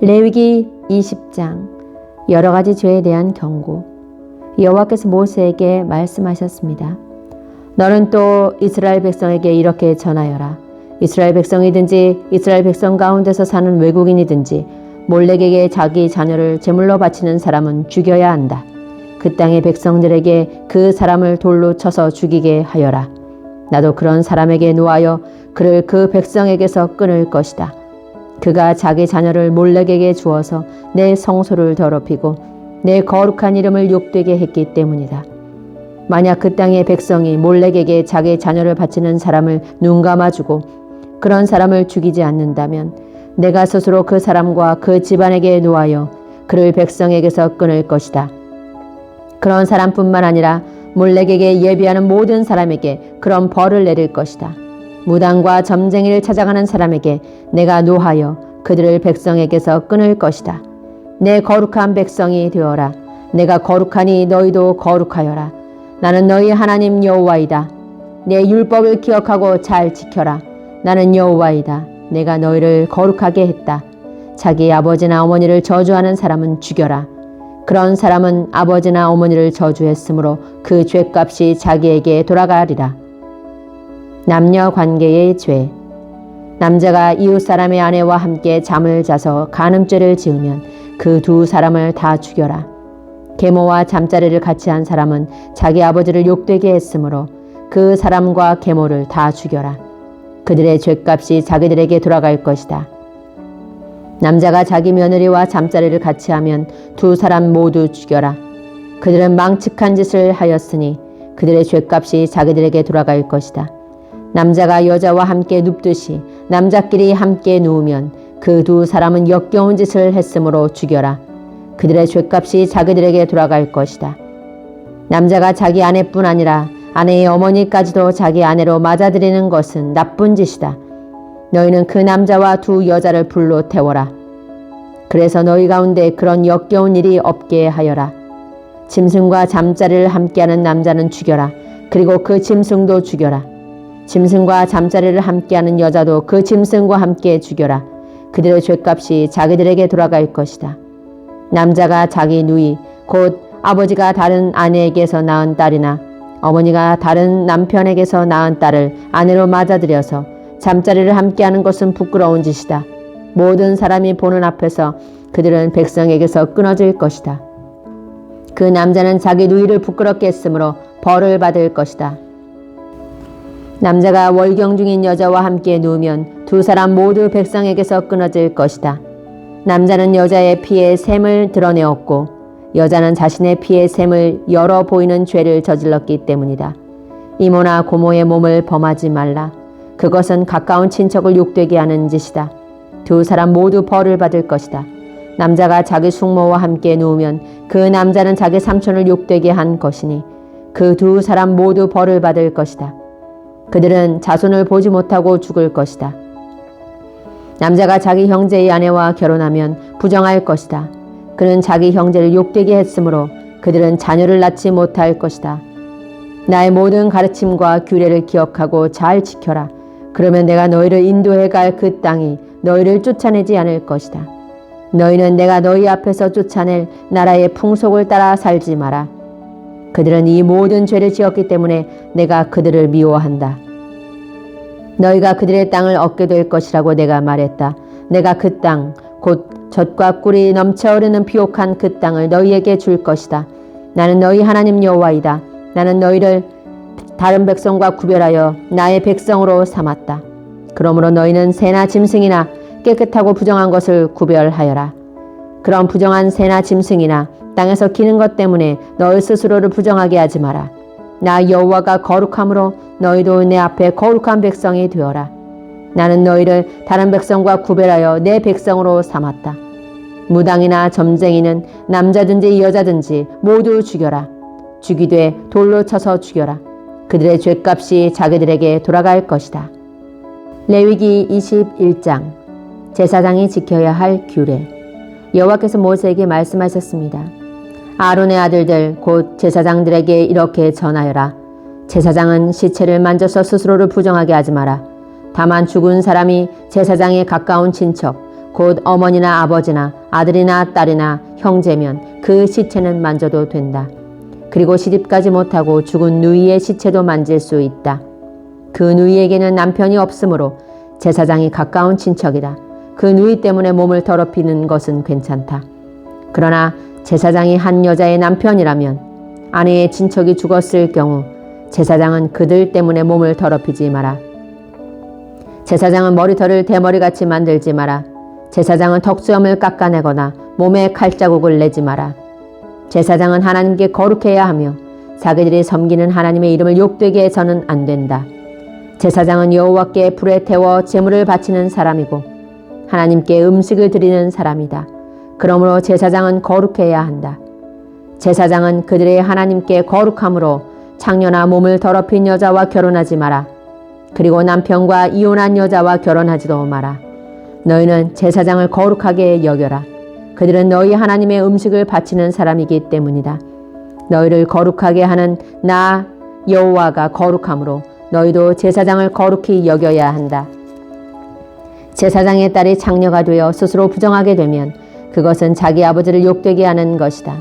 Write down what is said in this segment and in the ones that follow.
레위기 20장 여러 가지 죄에 대한 경고. 여호와께서 모세에게 말씀하셨습니다. 너는 또 이스라엘 백성에게 이렇게 전하여라. 이스라엘 백성이든지 이스라엘 백성 가운데서 사는 외국인이든지 몰렉에게 자기 자녀를 제물로 바치는 사람은 죽여야 한다. 그 땅의 백성들에게 그 사람을 돌로 쳐서 죽이게 하여라. 나도 그런 사람에게 노하여 그를 그 백성에게서 끊을 것이다. 그가 자기 자녀를 몰렉에게 주어서 내 성소를 더럽히고 내 거룩한 이름을 욕되게 했기 때문이다. 만약 그 땅의 백성이 몰렉에게 자기 자녀를 바치는 사람을 눈감아주고 그런 사람을 죽이지 않는다면 내가 스스로 그 사람과 그 집안에게 노하여 그를 백성에게서 끊을 것이다. 그런 사람뿐만 아니라 몰렉에게 예비하는 모든 사람에게 그런 벌을 내릴 것이다. 무당과 점쟁이를 찾아가는 사람에게 내가 노하여 그들을 백성에게서 끊을 것이다. 내 거룩한 백성이 되어라. 내가 거룩하니 너희도 거룩하여라. 나는 너희 하나님 여호와이다. 내 율법을 기억하고 잘 지켜라. 나는 여호와이다. 내가 너희를 거룩하게 했다. 자기 아버지나 어머니를 저주하는 사람은 죽여라. 그런 사람은 아버지나 어머니를 저주했으므로 그 죄값이 자기에게 돌아가리라. 남녀 관계의 죄. 남자가 이웃 사람의 아내와 함께 잠을 자서 간음죄를 지으면 그 두 사람을 다 죽여라. 계모와 잠자리를 같이 한 사람은 자기 아버지를 욕되게 했으므로 그 사람과 계모를 다 죽여라. 그들의 죄값이 자기들에게 돌아갈 것이다. 남자가 자기 며느리와 잠자리를 같이 하면 두 사람 모두 죽여라. 그들은 망측한 짓을 하였으니 그들의 죄값이 자기들에게 돌아갈 것이다. 남자가 여자와 함께 눕듯이 남자끼리 함께 누우면 그 두 사람은 역겨운 짓을 했으므로 죽여라. 그들의 죄값이 자기들에게 돌아갈 것이다. 남자가 자기 아내뿐 아니라 아내의 어머니까지도 자기 아내로 맞아들이는 것은 나쁜 짓이다. 너희는 그 남자와 두 여자를 불로 태워라. 그래서 너희 가운데 그런 역겨운 일이 없게 하여라. 짐승과 잠자리를 함께하는 남자는 죽여라. 그리고 그 짐승도 죽여라. 짐승과 잠자리를 함께하는 여자도 그 짐승과 함께 죽여라. 그들의 죄값이 자기들에게 돌아갈 것이다. 남자가 자기 누이 곧 아버지가 다른 아내에게서 낳은 딸이나 어머니가 다른 남편에게서 낳은 딸을 아내로 맞아들여서 잠자리를 함께하는 것은 부끄러운 짓이다. 모든 사람이 보는 앞에서 그들은 백성에게서 끊어질 것이다. 그 남자는 자기 누이를 부끄럽게 했으므로 벌을 받을 것이다. 남자가 월경 중인 여자와 함께 누우면 두 사람 모두 백성에게서 끊어질 것이다. 남자는 여자의 피에 샘을 드러내었고 여자는 자신의 피에 샘을 열어 보이는 죄를 저질렀기 때문이다. 이모나 고모의 몸을 범하지 말라. 그것은 가까운 친척을 욕되게 하는 짓이다. 두 사람 모두 벌을 받을 것이다. 남자가 자기 숙모와 함께 누우면 그 남자는 자기 삼촌을 욕되게 한 것이니 그 두 사람 모두 벌을 받을 것이다. 그들은 자손을 보지 못하고 죽을 것이다. 남자가 자기 형제의 아내와 결혼하면 부정할 것이다. 그는 자기 형제를 욕되게 했으므로 그들은 자녀를 낳지 못할 것이다. 나의 모든 가르침과 규례를 기억하고 잘 지켜라. 그러면 내가 너희를 인도해 갈 그 땅이 너희를 쫓아내지 않을 것이다. 너희는 내가 너희 앞에서 쫓아낼 나라의 풍속을 따라 살지 마라. 그들은 이 모든 죄를 지었기 때문에 내가 그들을 미워한다. 너희가 그들의 땅을 얻게 될 것이라고 내가 말했다. 내가 그 땅, 곧 젖과 꿀이 넘쳐 흐르는 비옥한 그 땅을 너희에게 줄 것이다. 나는 너희 하나님 여호와이다. 나는 너희를 다른 백성과 구별하여 나의 백성으로 삼았다. 그러므로 너희는 새나 짐승이나 깨끗하고 부정한 것을 구별하여라. 그런 부정한 새나 짐승이나 땅에서 기는 것 때문에 너희 스스로를 부정하게 하지 마라. 나 여호와가 거룩함으로 너희도 내 앞에 거룩한 백성이 되어라. 나는 너희를 다른 백성과 구별하여 내 백성으로 삼았다. 무당이나 점쟁이는 남자든지 여자든지 모두 죽여라. 죽이되 돌로 쳐서 죽여라. 그들의 죄값이 자기들에게 돌아갈 것이다. 레위기 21장 제사장이 지켜야 할 규례. 여호와께서 모세에게 말씀하셨습니다. 아론의 아들들 곧 제사장들에게 이렇게 전하여라. 제사장은 시체를 만져서 스스로를 부정하게 하지 마라. 다만 죽은 사람이 제사장의 가까운 친척 곧 어머니나 아버지나 아들이나 딸이나 형제면 그 시체는 만져도 된다. 그리고 시집가지 못하고 죽은 누이의 시체도 만질 수 있다. 그 누이에게는 남편이 없으므로 제사장이 가까운 친척이다. 그 누이 때문에 몸을 더럽히는 것은 괜찮다. 그러나 제사장이 한 여자의 남편이라면 아내의 친척이 죽었을 경우 제사장은 그들 때문에 몸을 더럽히지 마라. 제사장은 머리털을 대머리같이 만들지 마라. 제사장은 턱수염을 깎아내거나 몸에 칼자국을 내지 마라. 제사장은 하나님께 거룩해야 하며 자기들이 섬기는 하나님의 이름을 욕되게 해서는 안 된다. 제사장은 여호와께 불에 태워 제물을 바치는 사람이고 하나님께 음식을 드리는 사람이다. 그러므로 제사장은 거룩해야 한다. 제사장은 그들의 하나님께 거룩함으로 창녀나 몸을 더럽힌 여자와 결혼하지 마라. 그리고 남편과 이혼한 여자와 결혼하지도 마라. 너희는 제사장을 거룩하게 여겨라. 그들은 너희 하나님의 음식을 바치는 사람이기 때문이다. 너희를 거룩하게 하는 나 여호와가 거룩함으로 너희도 제사장을 거룩히 여겨야 한다. 제사장의 딸이 창녀가 되어 스스로 부정하게 되면 그것은 자기 아버지를 욕되게 하는 것이다.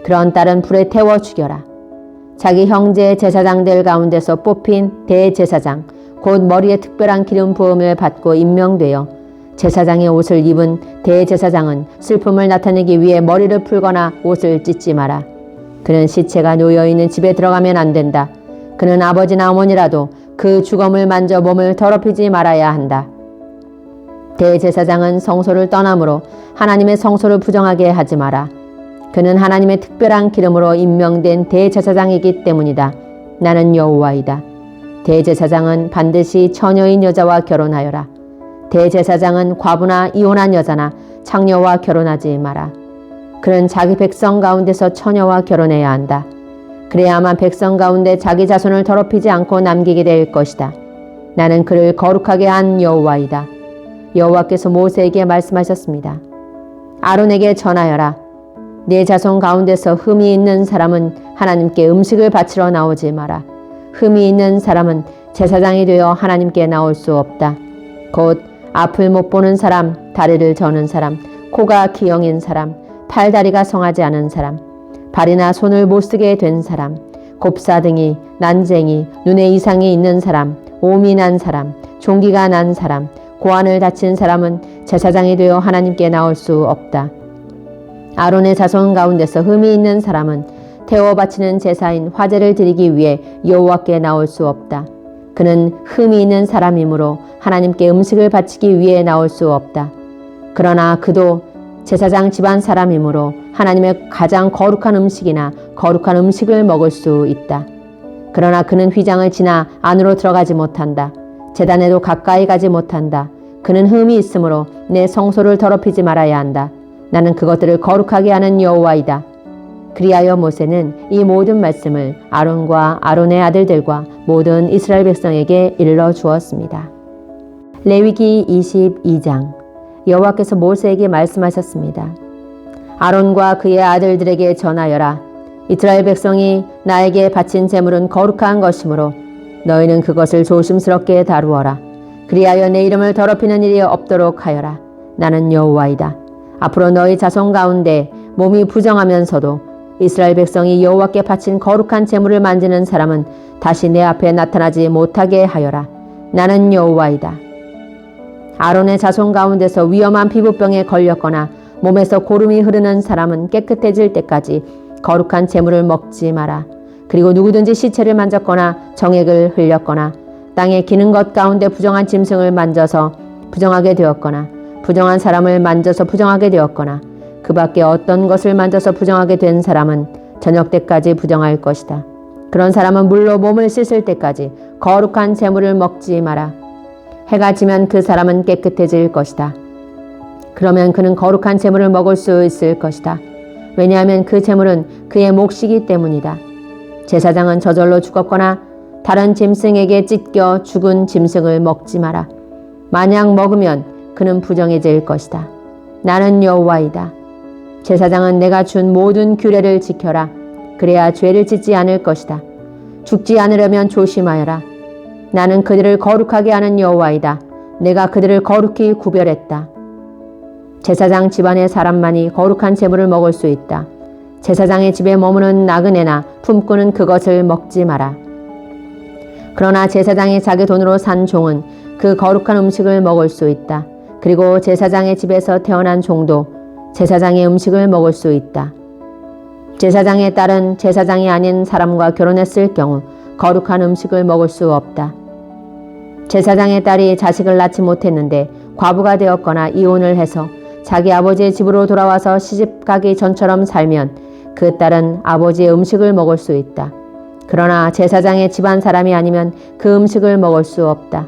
그런 딸은 불에 태워 죽여라. 자기 형제 제사장들 가운데서 뽑힌 대제사장, 곧 머리에 특별한 기름 부음을 받고 임명되어 제사장의 옷을 입은 대제사장은 슬픔을 나타내기 위해 머리를 풀거나 옷을 찢지 마라. 그는 시체가 놓여있는 집에 들어가면 안 된다. 그는 아버지나 어머니라도 그 주검을 만져 몸을 더럽히지 말아야 한다. 대제사장은 성소를 떠나므로 하나님의 성소를 부정하게 하지 마라. 그는 하나님의 특별한 기름으로 임명된 대제사장이기 때문이다. 나는 여호와이다. 대제사장은 반드시 처녀인 여자와 결혼하여라. 대제사장은 과부나 이혼한 여자나 창녀와 결혼하지 마라. 그는 자기 백성 가운데서 처녀와 결혼해야 한다. 그래야만 백성 가운데 자기 자손을 더럽히지 않고 남기게 될 것이다. 나는 그를 거룩하게 한 여호와이다. 여호와께서 모세에게 말씀하셨습니다. 아론에게 전하여라. 내 자손 가운데서 흠이 있는 사람은 하나님께 음식을 바치러 나오지 마라. 흠이 있는 사람은 제사장이 되어 하나님께 나올 수 없다. 곧 앞을 못 보는 사람, 다리를 저는 사람, 코가 기형인 사람, 팔다리가 성하지 않은 사람, 발이나 손을 못 쓰게 된 사람, 곱사등이, 난쟁이, 눈에 이상이 있는 사람, 오미 난 사람, 종기가 난 사람, 고환을 다친 사람은 제사장이 되어 하나님께 나올 수 없다. 아론의 자손 가운데서 흠이 있는 사람은 태워 바치는 제사인 화제를 드리기 위해 여호와께 나올 수 없다. 그는 흠이 있는 사람이므로 하나님께 음식을 바치기 위해 나올 수 없다. 그러나 그도 제사장 집안 사람이므로 하나님의 가장 거룩한 음식이나 거룩한 음식을 먹을 수 있다. 그러나 그는 휘장을 지나 안으로 들어가지 못한다. 제단에도 가까이 가지 못한다. 그는 흠이 있으므로 내 성소를 더럽히지 말아야 한다. 나는 그것들을 거룩하게 하는 여호와이다. 그리하여 모세는 이 모든 말씀을 아론과 아론의 아들들과 모든 이스라엘 백성에게 일러 주었습니다. 레위기 22장. 여호와께서 모세에게 말씀하셨습니다. 아론과 그의 아들들에게 전하여라. 이스라엘 백성이 나에게 바친 제물은 거룩한 것이므로 너희는 그것을 조심스럽게 다루어라. 그리하여 내 이름을 더럽히는 일이 없도록 하여라. 나는 여호와이다. 앞으로 너희 자손 가운데 몸이 부정하면서도 이스라엘 백성이 여호와께 바친 거룩한 제물을 만지는 사람은 다시 내 앞에 나타나지 못하게 하여라. 나는 여호와이다. 아론의 자손 가운데서 위험한 피부병에 걸렸거나 몸에서 고름이 흐르는 사람은 깨끗해질 때까지 거룩한 제물을 먹지 마라. 그리고 누구든지 시체를 만졌거나 정액을 흘렸거나 땅에 기는 것 가운데 부정한 짐승을 만져서 부정하게 되었거나 부정한 사람을 만져서 부정하게 되었거나 그 밖에 어떤 것을 만져서 부정하게 된 사람은 저녁 때까지 부정할 것이다. 그런 사람은 물로 몸을 씻을 때까지 거룩한 제물을 먹지 마라. 해가 지면 그 사람은 깨끗해질 것이다. 그러면 그는 거룩한 제물을 먹을 수 있을 것이다. 왜냐하면 그 제물은 그의 몫이기 때문이다. 제사장은 저절로 죽었거나 다른 짐승에게 찢겨 죽은 짐승을 먹지 마라. 만약 먹으면 그는 부정해질 것이다. 나는 여호와이다. 제사장은 내가 준 모든 규례를 지켜라. 그래야 죄를 짓지 않을 것이다. 죽지 않으려면 조심하여라. 나는 그들을 거룩하게 하는 여호와이다. 내가 그들을 거룩히 구별했다. 제사장 집안의 사람만이 거룩한 제물을 먹을 수 있다. 제사장의 집에 머무는 나그네나 품꾼은 그것을 먹지 마라. 그러나 제사장이 자기 돈으로 산 종은 그 거룩한 음식을 먹을 수 있다. 그리고 제사장의 집에서 태어난 종도 제사장의 음식을 먹을 수 있다. 제사장의 딸은 제사장이 아닌 사람과 결혼했을 경우 거룩한 음식을 먹을 수 없다. 제사장의 딸이 자식을 낳지 못했는데 과부가 되었거나 이혼을 해서 자기 아버지의 집으로 돌아와서 시집가기 전처럼 살면 그 딸은 아버지의 음식을 먹을 수 있다. 그러나 제사장의 집안 사람이 아니면 그 음식을 먹을 수 없다.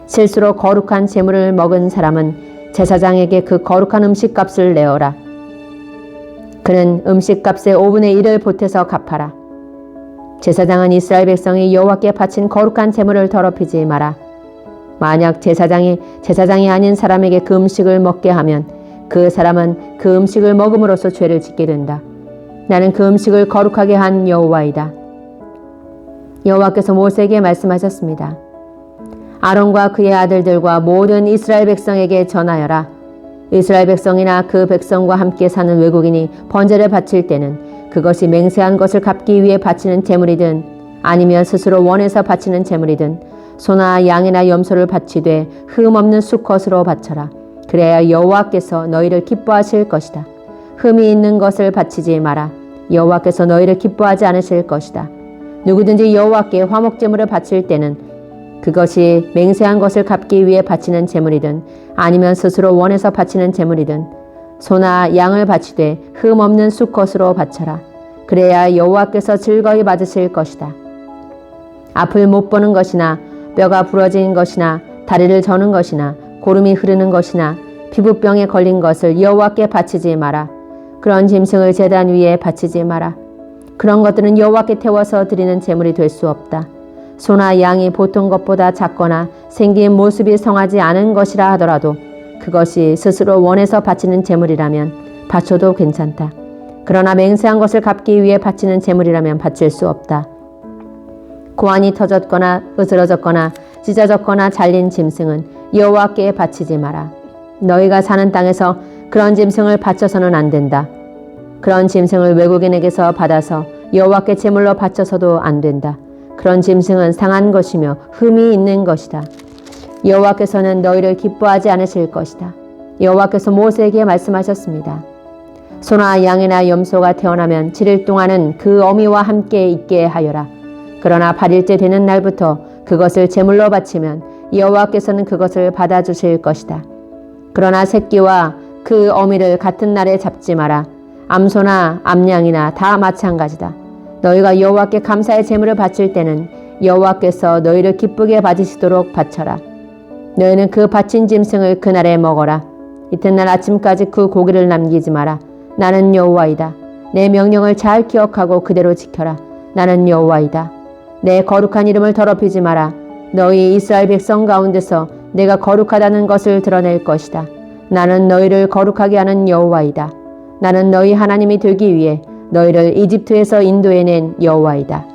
실수로 거룩한 제물을 먹은 사람은 제사장에게 그 거룩한 음식값을 내어라. 그는 음식값의 5분의 1을 보태서 갚아라. 제사장은 이스라엘 백성이 여호와께 바친 거룩한 제물을 더럽히지 마라. 만약 제사장이 아닌 사람에게 그 음식을 먹게 하면 그 사람은 그 음식을 먹음으로써 죄를 짓게 된다. 나는 그 음식을 거룩하게 한 여호와이다. 여호와께서 모세에게 말씀하셨습니다. 아론과 그의 아들들과 모든 이스라엘 백성에게 전하여라. 이스라엘 백성이나 그 백성과 함께 사는 외국인이 번제를 바칠 때는 그것이 맹세한 것을 갚기 위해 바치는 제물이든 아니면 스스로 원해서 바치는 제물이든 소나 양이나 염소를 바치되 흠 없는 수컷으로 바쳐라. 그래야 여호와께서 너희를 기뻐하실 것이다. 흠이 있는 것을 바치지 마라. 여호와께서 너희를 기뻐하지 않으실 것이다. 누구든지 여호와께 화목제물을 바칠 때는 그것이 맹세한 것을 갚기 위해 바치는 제물이든 아니면 스스로 원해서 바치는 제물이든 소나 양을 바치되 흠 없는 수컷으로 바쳐라. 그래야 여호와께서 즐거이 받으실 것이다. 앞을 못 보는 것이나 뼈가 부러진 것이나 다리를 저는 것이나 고름이 흐르는 것이나 피부병에 걸린 것을 여호와께 바치지 마라. 그런 짐승을 제단 위에 바치지 마라. 그런 것들은 여호와께 태워서 드리는 제물이 될 수 없다. 소나 양이 보통 것보다 작거나 생긴 모습이 성하지 않은 것이라 하더라도 그것이 스스로 원해서 바치는 제물이라면 바쳐도 괜찮다. 그러나 맹세한 것을 갚기 위해 바치는 제물이라면 바칠 수 없다. 고환이 터졌거나 으스러졌거나 찢어졌거나 잘린 짐승은 여호와께 바치지 마라. 너희가 사는 땅에서 그런 짐승을 바쳐서는 안 된다. 그런 짐승을 외국인에게서 받아서 여호와께 제물로 바쳐서도 안 된다. 그런 짐승은 상한 것이며 흠이 있는 것이다. 여호와께서는 너희를 기뻐하지 않으실 것이다. 여호와께서 모세에게 말씀하셨습니다. 소나 양이나 염소가 태어나면 7일 동안은 그 어미와 함께 있게 하여라. 그러나 8일째 되는 날부터 그것을 제물로 바치면 여호와께서는 그것을 받아주실 것이다. 그러나 새끼와 그 어미를 같은 날에 잡지 마라. 암소나 암양이나 다 마찬가지다. 너희가 여호와께 감사의 제물을 바칠 때는 여호와께서 너희를 기쁘게 받으시도록 바쳐라. 너희는 그 바친 짐승을 그날에 먹어라. 이튿날 아침까지 그 고기를 남기지 마라. 나는 여호와이다. 내 명령을 잘 기억하고 그대로 지켜라. 나는 여호와이다. 내 거룩한 이름을 더럽히지 마라. 너희 이스라엘 백성 가운데서 내가 거룩하다는 것을 드러낼 것이다. 나는 너희를 거룩하게 하는 여호와이다. 나는 너희 하나님이 되기 위해 너희를 이집트에서 인도해낸 여호와이다.